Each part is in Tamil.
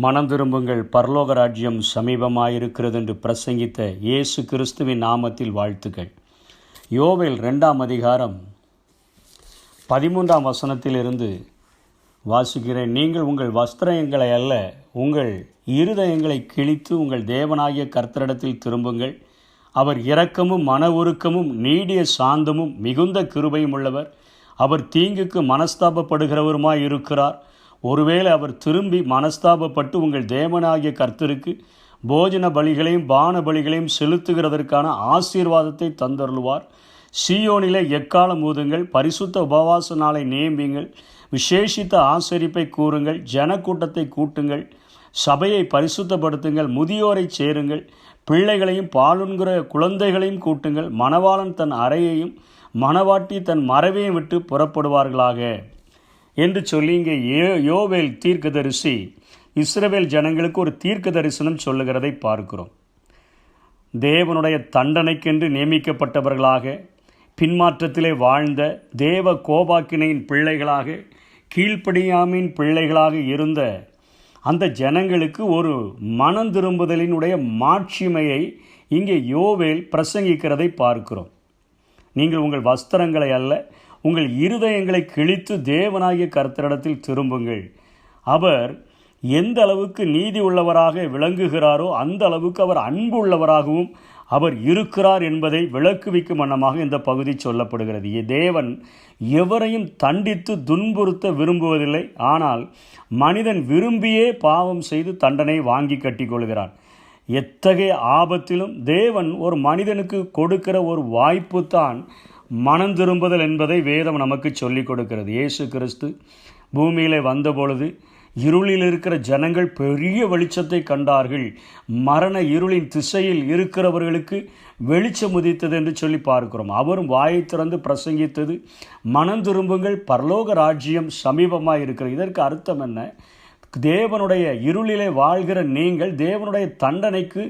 மனம் திரும்புங்கள், பரலோக ராஜ்யம் சமீபமாயிருக்கிறது என்று பிரசங்கித்த இயேசு கிறிஸ்துவின் நாமத்தில் வாழ்த்துக்கள். யோவேல் 2ஆம் அதிகாரம் 13ஆம் வசனத்திலிருந்து வாசிக்கிறேன். நீங்கள் உங்கள் வஸ்திரங்களை அல்ல, உங்கள் இருதயங்களை கிழித்து உங்கள் தேவனாகிய கர்த்தரிடத்தில் திரும்புங்கள். அவர் இரக்கமும் மன உருக்கமும் நீடிய சாந்தமும் மிகுந்த கிருபையும் உள்ளவர். அவர் தீங்குக்கு மனஸ்தாபப்படுகிறவருமாய் இருக்கிறார். ஒருவேளை அவர் திரும்பி மனஸ்தாபப்பட்டு உங்கள் தேவனாகிய கர்த்தருக்கு போஜன பலிகளையும் பான பலிகளையும் செலுத்துகிறதற்கான ஆசீர்வாதத்தை தந்தருள்வார். சீயோனிலே எக்காலம் ஊதுங்கள், பரிசுத்த உபவாச நாளை நியமியுங்கள், விசேஷித்த ஆசரிப்பை கூறுங்கள், ஜனக்கூட்டத்தை கூட்டுங்கள், சபையை பரிசுத்தப்படுத்துங்கள், முதியோரை சேருங்கள், பிள்ளைகளையும் பாலுண்கிற குழந்தைகளையும் கூட்டுங்கள். மணவாளன் தன் அறையையும் மணவாட்டி தன் மறைவையும் விட்டு புறப்படுவார்களாக என்று சொல்லி இங்கே யோவேல் தீர்க்கதரிசி இஸ்ரவேல் ஜனங்களுக்கு ஒரு தீர்க்க தரிசனம் சொல்லுகிறதை பார்க்கிறோம். தேவனுடைய தண்டனைக்கென்று நியமிக்கப்பட்டவர்களாக, பின்மாற்றத்திலே வாழ்ந்த, தேவ கோபாக்கினையின் பிள்ளைகளாக, கீழ்ப்படியாமையின் பிள்ளைகளாக இருந்த அந்த ஜனங்களுக்கு ஒரு மனம் திரும்புதலினுடைய மாட்சிமையை இங்கே யோவேல் பிரசங்கிக்கிறதை பார்க்கிறோம். நீங்கள் உங்கள் வஸ்திரங்களை அல்ல, உங்கள் இருதயங்களை கிழித்து தேவனாகிய கர்த்தரிடத்தில் திரும்புங்கள். அவர் எந்த அளவுக்கு நீதி உள்ளவராக விளங்குகிறாரோ அந்த அளவுக்கு அவர் அன்பு உள்ளவராகவும் அவர் இருக்கிறார் என்பதை விளக்குவிக்கும் வண்ணமாக இந்த பகுதி சொல்லப்படுகிறது. தேவன் எவரையும் தண்டித்து துன்புறுத்த விரும்புவதில்லை. ஆனால் மனிதன் விரும்பியே பாவம் செய்து தண்டனை வாங்கி கட்டிக்கொள்கிறான். எத்தகைய ஆபத்திலும் தேவன் ஒரு மனிதனுக்கு கொடுக்கிற ஒரு வாய்ப்பு தான் மனம் திரும்புதல் என்பதை வேதம் நமக்கு சொல்லிக் கொடுக்கிறது. இயேசு கிறிஸ்து பூமியிலே வந்தபொழுது இருளில் இருக்கிற ஜனங்கள் பெரிய வெளிச்சத்தை கண்டார்கள். மரண இருளின் திசையில் இருக்கிறவர்களுக்கு வெளிச்சம் உதித்தது என்று சொல்லி பார்க்கிறோம். அவரும் வாயை திறந்து பிரசங்கித்தது, மனம் திரும்புங்கள், பரலோக ராஜ்யம் சமீபமாக இருக்கிறது. இதற்கு அர்த்தம் என்ன? தேவனுடைய இருளிலே வாழ்கிற நீங்கள் தேவனுடைய தண்டனைக்கு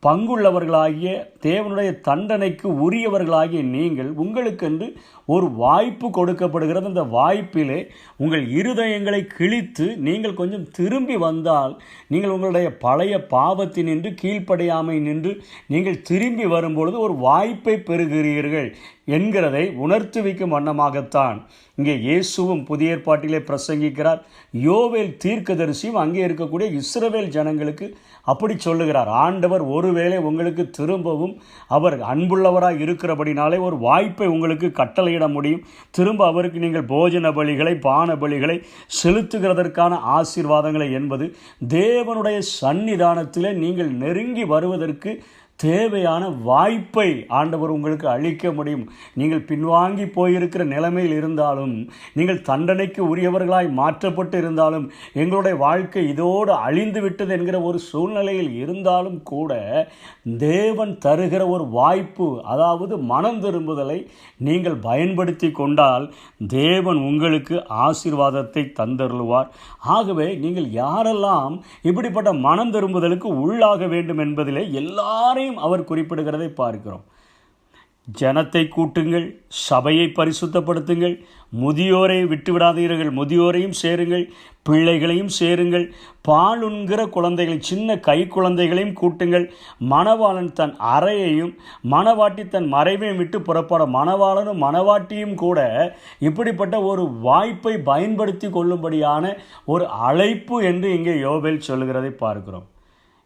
பங்குள்ளவர்களாகிய, தேவனுடைய தண்டனைக்கு உரியவர்களாகிய நீங்கள், உங்களுக்கென்று ஒரு வாய்ப்பு கொடுக்கப்படுகிறது. அந்த வாய்ப்பிலே உங்கள் இருதயங்களை கிழித்து நீங்கள் கொஞ்சம் திரும்பி வந்தால், நீங்கள் உங்களுடைய பழைய பாவத்தின் நின்று கீழ்ப்படியாமை நின்று நீங்கள் திரும்பி வரும்பொழுது ஒரு வாய்ப்பை பெறுகிறீர்கள் என்கிறதை உணர்த்துவிக்கும் வண்ணமாகத்தான் இங்கே இயேசுவும் புதிய ஏற்பாட்டிலே பிரசங்கிக்கிறார். யோவேல் தீர்க்கதரிசியும் அங்கே இருக்கக்கூடிய இஸ்ரவேல் ஜனங்களுக்கு அப்படி சொல்லுகிறார். ஆண்டவர் ஒருவேளை உங்களுக்கு திரும்பவும் அவர் அன்புள்ளவராக இருக்கிறபடினாலே ஒரு வாய்ப்பை உங்களுக்கு கட்டளையிட முடியும். திரும்ப அவருக்கு நீங்கள் போஜன பலிகளை பான பலிகளை செலுத்துகிறதற்கான ஆசீர்வாதங்களை என்பது தேவனுடைய சந்நிதானத்திலே நீங்கள் நெருங்கி வருவதற்கு தேவையான வாய்ப்பை ஆண்டவர் உங்களுக்கு அளிக்க முடியும். நீங்கள் பின்வாங்கி போயிருக்கிற நிலைமையில் இருந்தாலும், நீங்கள் தண்டனைக்கு உரியவர்களாய் மாற்றப்பட்டு இருந்தாலும், எங்களுடைய வாழ்க்கை இதோடு அழிந்து விட்டது என்கிற ஒரு சூழ்நிலையில் இருந்தாலும் கூட தேவன் தருகிற ஒரு வாய்ப்பு, அதாவது மனம் திரும்புதலை நீங்கள் பயன்படுத்தி கொண்டால் தேவன் உங்களுக்கு ஆசீர்வாதத்தை தந்தருள்வார். ஆகவே நீங்கள் யாரெல்லாம் இப்படிப்பட்ட மனம் திரும்புதலுக்கு உள்ளாக வேண்டும் என்பதிலே எல்லாரையும் அவர் குறிப்பிடுகிறதை பார்க்கிறோம். ஜனத்தை கூட்டுங்கள், சபையை பரிசுத்தப்படுத்துங்கள், முதியோரை விட்டுவிடாதீர்கள், முதியோரையும் சேருங்கள், பிள்ளைகளையும் சேருங்கள், பாலுண்கிற குழந்தைகளை, சின்ன கை குழந்தைகளையும் கூட்டுங்கள், மணவாளன் தன் அறையையும் மணவாட்டி தன் மறைவையும் விட்டு புறப்பட. மணவாளனும் மணவாட்டியும் கூட இப்படிப்பட்ட ஒரு வாய்ப்பை பயன்படுத்தி கொள்ளும்படியான ஒரு அழைப்பு என்று இங்கே யோவேல் சொல்லுகிறதை பார்க்கிறோம்.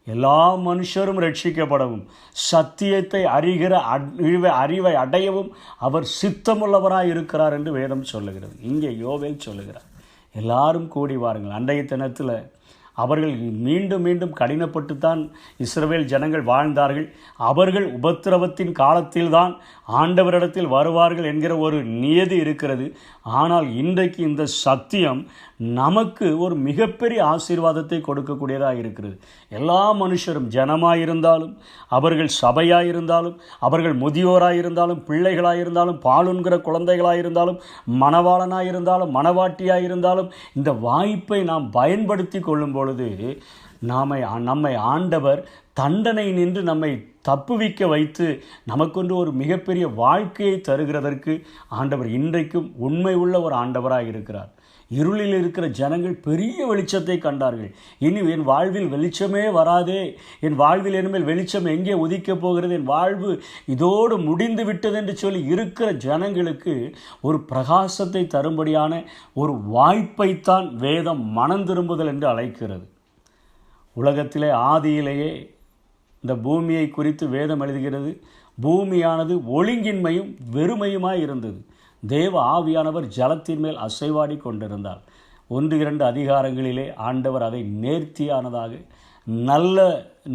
எல்லா மனுஷரும் ரட்சிக்கப்படவும் சத்தியத்தை அறிவை அடையவும் அவர் சித்தமுள்ளவராய் இருக்கிறார் என்று வேதம் சொல்லுகிறது. இங்கே யோவேல் சொல்லுகிறார், எல்லாரும் கூடி வாருங்கள். அன்றைய தினத்தில் அவர்கள் மீண்டும் மீண்டும் கடினப்பட்டுத்தான் இஸ்ரவேல் ஜனங்கள் வாழ்ந்தார்கள். அவர்கள் உபத்திரவத்தின் காலத்தில்தான் ஆண்டவரிடத்தில் வருவார்கள் என்கிற ஒரு நியதி இருக்கிறது. ஆனால் இன்றைக்கு இந்த சத்தியம் நமக்கு ஒரு மிகப்பெரிய ஆசீர்வாதத்தை கொடுக்கக்கூடியதாக இருக்கிறது. எல்லா மனுஷரும், ஜனமாயிருந்தாலும், அவர்கள் சபையாயிருந்தாலும், அவர்கள் முதியோராயிருந்தாலும், பிள்ளைகளாயிருந்தாலும், பாலுண்கிற குழந்தைகளாயிருந்தாலும், மணவாளனாயிருந்தாலும், மணவாட்டியாயிருந்தாலும், இந்த வாய்ப்பை நாம் பயன்படுத்தி கொள்ளும் பொழுது நம்மை ஆண்டவர் தண்டனை நின்று நம்மை தப்புவிக்க வைத்து நமக்கொன்று ஒரு மிகப்பெரிய வாழ்க்கையை தருகிறதற்கு ஆண்டவர் இன்றைக்கும் உண்மை உள்ள ஒரு ஆண்டவராக இருக்கிறார். இருளில் இருக்கிற ஜனங்கள் பெரிய வெளிச்சத்தை கண்டார்கள். இனி என் வாழ்வில் வெளிச்சமே வராதே, என் வாழ்வில் இனிமேல் வெளிச்சம் எங்கே உதிக்கப் போகிறது, என் வாழ்வு இதோடு முடிந்து விட்டது என்று சொல்லி இருக்கிற ஜனங்களுக்கு ஒரு பிரகாசத்தை தரும்படியான ஒரு வாய்ப்பைத்தான் வேதம் மனம் திரும்புதல் என்று அழைக்கிறது. உலகத்திலே ஆதியிலேயே இந்த பூமியை குறித்து வேதம் எழுதுகிறது, பூமியானது ஒழுங்கின்மையும் வெறுமையுமாய் இருந்தது. தேவ ஆவியானவர் ஜலத்தின் மேல் அசைவாடி கொண்டிருந்தார். 1-2 அதிகாரங்களிலே ஆண்டவர் அதை நேர்த்தியானதாக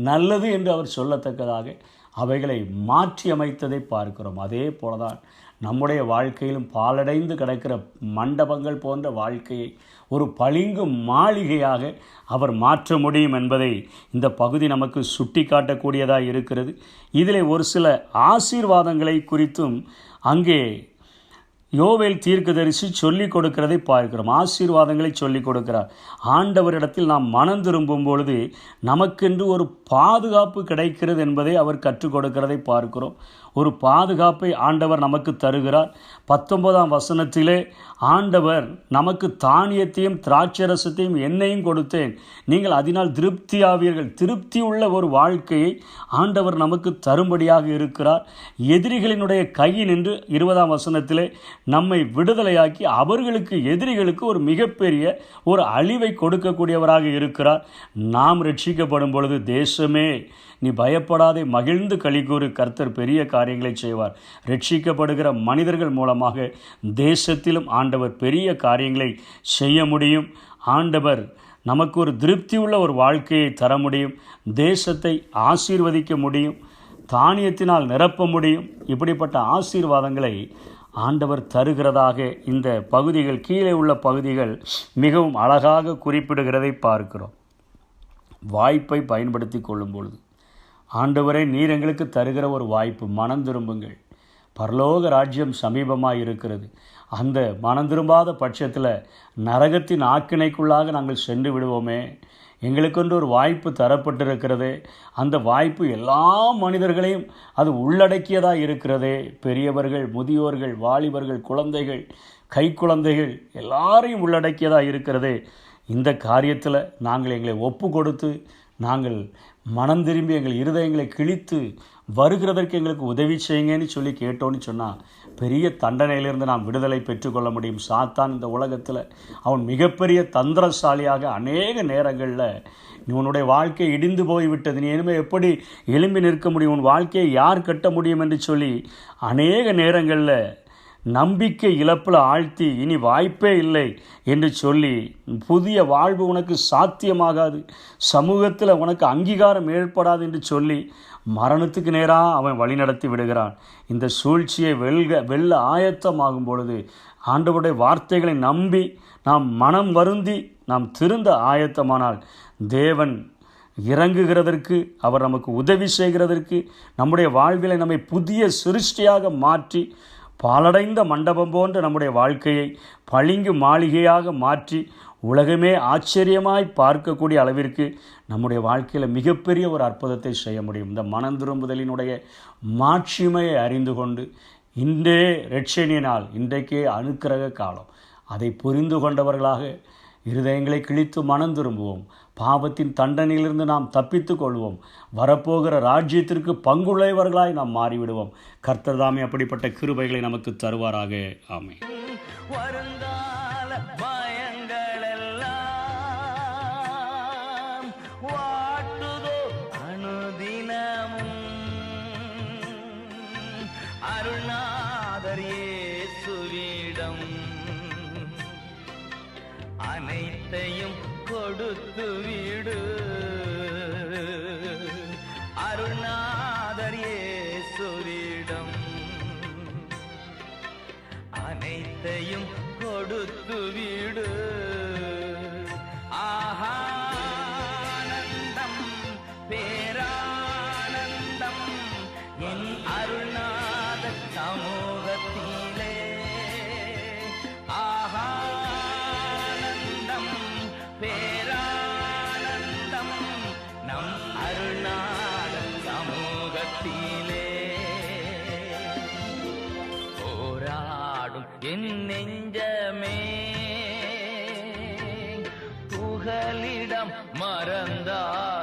நல்லது என்று அவர் சொல்லத்தக்கதாக அவைகளை மாற்றி அமைத்ததை பார்க்கிறோம். அதே போலதான் நம்முடைய வாழ்க்கையிலும் பாலடைந்து கிடக்கிற மண்டபங்கள் போன்ற வாழ்க்கையை ஒரு பளிங்கு மாளிகையாக அவர் மாற்ற முடியும் என்பதை இந்த பகுதி நமக்கு சுட்டி காட்டக்கூடியதாக இருக்கிறது. இதில் ஒரு சில ஆசீர்வாதங்களை குறித்தும் அங்கே யோவேல் தீர்க்கதரிசி சொல்லிக் கொடுக்கிறதை பார்க்கிறோம். ஆசீர்வாதங்களை சொல்லிக் கொடுக்கிறார். ஆண்டவரிடத்தில் நாம் மனம் திரும்பும் பொழுது நமக்கென்று ஒரு பாதுகாப்பு கிடைக்கிறது என்பதை அவர் கற்றுக் கொடுக்கிறதை பார்க்கிறோம். ஒரு பாதுகாப்பை ஆண்டவர் நமக்கு தருகிறார். 19ஆம் வசனத்திலே ஆண்டவர் நமக்கு தானியத்தையும் திராட்சரசத்தையும் எண்ணெயும் கொடுத்தேன், நீங்கள் அதனால் திருப்தியாவீர்கள். திருப்தி உள்ள ஒரு வாழ்க்கையை ஆண்டவர் நமக்கு தரும்படியாக இருக்கிறார். எதிரிகளினுடைய கையினின்று 20ஆம் வசனத்திலே நம்மை விடுதலையாக்கி அவர்களுக்கு எதிரிகளுக்கு ஒரு மிகப்பெரிய ஒரு அழிவை கொடுக்கக்கூடியவராக இருக்கிறார். நாம் ரட்சிக்கப்படும் பொழுது தேசமே நீ பயப்படாதே, மகிழ்ந்து களிகூறு, கர்த்தர் பெரிய காரியங்களை செய்வார். ரட்சிக்கப்படுகிற மனிதர்கள் மூலமாக தேசத்திலும் ஆண்டவர் பெரிய காரியங்களை செய்ய முடியும். ஆண்டவர் நமக்கு ஒரு திருப்தி உள்ள ஒரு வாழ்க்கையை தர முடியும். தேசத்தை ஆசீர்வதிக்க முடியும். தானியத்தினால் நிரப்ப முடியும். இப்படிப்பட்ட ஆசீர்வாதங்களை ஆண்டவர் தருகிறதாக இந்த பகுதிகள், கீழே உள்ள பகுதிகள் மிகவும் அழகாக குறிப்பிடுகிறதை பார்க்கிறோம். வாய்ப்பை பயன்படுத்தி கொள்ளும் பொழுது ஆண்டவரே நீர் எங்களுக்கு தருகிற ஒரு வாய்ப்பு, மனம் திரும்புங்கள், பரலோக ராஜ்யம் சமீபமாக இருக்கிறது. அந்த மனம் திரும்பாத பட்சத்தில் நரகத்தின் ஆக்கினைக்குள்ளாக நாங்கள் சென்று விடுவோமே, எங்களுக்கென்று ஒரு வாய்ப்பு தரப்பட்டிருக்கிறதே, அந்த வாய்ப்பு எல்லா மனிதர்களையும் அது உள்ளடக்கியதாக இருக்கிறதே. பெரியவர்கள், முதியோர்கள், வாலிபர்கள், குழந்தைகள், கைக்குழந்தைகள் எல்லாரையும் உள்ளடக்கியதாக இருக்கிறதே. இந்த காரியத்தில் நாங்கள் எங்களை ஒப்பு கொடுத்து நாங்கள் மனம் திரும்பி எங்கள் இருதயங்களை கிழித்து வருகிறதற்கு எங்களுக்கு உதவி செய்யுங்கன்னு சொல்லி கேட்டோன்னு சொன்னால் பெரிய தண்டனையிலிருந்து நாம் விடுதலை பெற்றுக்கொள்ள முடியும். சாத்தான் இந்த உலகத்தில் அவன் மிகப்பெரிய தந்திரசாலியாக அநேக நேரங்களில் நீ உன்னுடைய வாழ்க்கை இடிந்து போய்விட்டது, நீ இனிமேல் எப்படி எழும்பி நிற்க முடியும், உன் வாழ்க்கையை யார் கட்ட முடியும் என்று சொல்லி அநேக நேரங்களில் நம்பிக்கை இழப்பில் ஆழ்த்தி இனி வாய்ப்பே இல்லை என்று சொல்லி புதிய வாழ்வு உனக்கு சாத்தியமாகாது, சமூகத்தில் உனக்கு அங்கீகாரம் ஏற்படாது என்று சொல்லி மரணத்துக்கு நேராக அவன் வழிநடத்தி விடுகிறான். இந்த சூழ்ச்சியை வெல்ல ஆயத்தமாகும் பொழுது ஆண்டவருடைய வார்த்தைகளை நம்பி நாம் மனம் வருந்தி நாம் திருந்த ஆயத்தமானால் தேவன் இறங்குகிறதற்கு, அவர் நமக்கு உதவி செய்கிறதற்கு, நம்முடைய வாழ்விலை நம்மை புதிய சிருஷ்டியாக மாற்றி பாலடைந்த மண்டபம் போன்ற நம்முடைய வாழ்க்கையை பளிங்கு மாளிகையாக மாற்றி உலகமே ஆச்சரியமாய் பார்க்கக்கூடிய அளவிற்கு நம்முடைய வாழ்க்கையில் மிகப்பெரிய ஒரு அற்புதத்தை செய்ய முடியும். இந்த மனம் திரும்புதலினுடைய மாட்சிமையை அறிந்து கொண்டு இன்றே இரட்சணியினால், இன்றைக்கே அனுக்கிரக காலம், அதை புரிந்து கொண்டவர்களாக இருதயங்களை கிழித்து மனம் திரும்புவோம். பாவத்தின் தண்டனையிலிருந்து நாம் தப்பித்து கொள்வோம். வரப்போகிற ராஜ்யத்திற்கு பங்குள்ளவர்களாய் நாம் மாறிவிடுவோம். கர்த்தர் தாமே அப்படிப்பட்ட கிருபைகளை நமக்கு தருவாராக. ஆமென். வருங்கால பயங்களெல்லாம் வாட்டுதோ அனுதினமும், அருள்நாதர் இயேசுவிடம் அனைத்தையும் கொடுத்து விடு. அருள்நாதர் இயேசுவிடம் அனைத்தையும் கொடுத்து விடு. ஆனந்தம் பேரானந்தம் என் அருள்நாத சமூகத்திலே. ஆனந்தம் பேரானந்தம் நம் அருள்நாத சமூகத்திலே. போராடும் என் நெஞ்சமே மறந்தாய்.